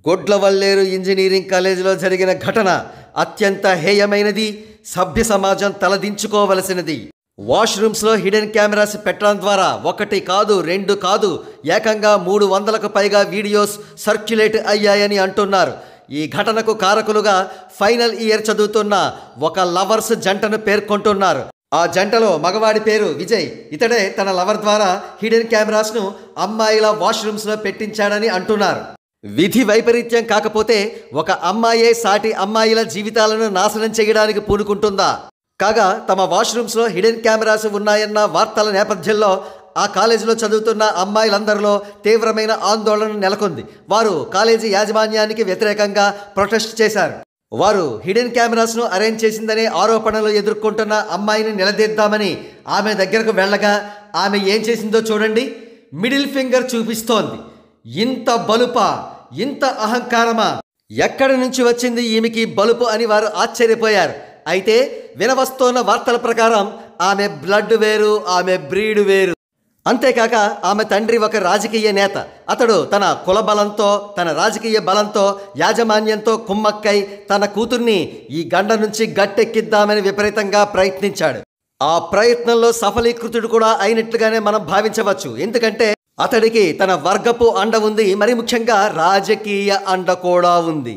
Gudlavalleru engineering కాలేజీలో జరిగిన ఘటన అత్యంత హేయమైనది, సభ్య సమాజం తలదించుకోవలసినది. వాష్రూమ్స్లో హిడెన్ కెమెరాస్ పెట్టడం ద్వారా ఒకటి కాదు, రెండు కాదు, ఏకంగా 300కు పైగా వీడియోస్ సర్క్యులేట్ అయ్యాయని అంటున్నారు. ఈ ఘటనకు కారకులుగా ఫైనల్ ఇయర్ చదువుతున్న ఒక లవర్స్ జంటను పేర్కొంటున్నారు. ఆ జంటలో మగవాడి పేరు విజయ్. ఇతడే తన లవర్ ద్వారా హిడెన్ కెమెరాస్ను అమ్మాయిల వాష్రూమ్స్లో పెట్టించాడని అంటున్నారు. విధి వైపరీత్యం కాకపోతే ఒక అమ్మాయే సాటి అమ్మాయిల జీవితాలను నాశనం చేయడానికి పూనుకుంటుందా? కాగా తమ వాష్రూమ్స్లో హిడెన్ కెమెరాస్ ఉన్నాయన్న వార్తల నేపథ్యంలో ఆ కాలేజీలో చదువుతున్న అమ్మాయిలందరిలో తీవ్రమైన ఆందోళన నెలకొంది. వారు కాలేజీ యాజమాన్యానికి వ్యతిరేకంగా ప్రొటెస్ట్ చేశారు. వారు హిడెన్ కెమెరాస్ను అరేంజ్ చేసిందనే ఆరోపణలు ఎదుర్కొంటున్న అమ్మాయిని నిలదీద్దామని ఆమె దగ్గరకు వెళ్ళగా ఆమె ఏం చేసిందో చూడండి. మిడిల్ ఫింగర్ చూపిస్తోంది. ఇంత బలుపా, ఇంత అహంకారమా? ఎక్కడి నుంచి వచ్చింది ఈమెకి బలుపు అని వారు ఆశ్చర్యపోయారు. అయితే వినవస్తోన్న వార్తల ప్రకారం ఆమె బ్లడ్ వేరు, ఆమె బ్రీడ్ వేరు. అంతేకాక ఆమె తండ్రి ఒక రాజకీయ నేత. అతడు తన కుల బలంతో, తన రాజకీయ బలంతో, యాజమాన్యంతో కుమ్మక్కై తన కూతుర్ని ఈ గండ నుంచి గట్టెక్కిద్దామని విపరీతంగా ప్రయత్నించాడు. ఆ ప్రయత్నంలో సఫలీకృతుడు కూడా అయినట్లుగానే మనం భావించవచ్చు. ఎందుకంటే అతడికి తన వర్గపు అండ ఉంది, మరి ముఖ్యంగా రాజకీయ అండ కూడా ఉంది.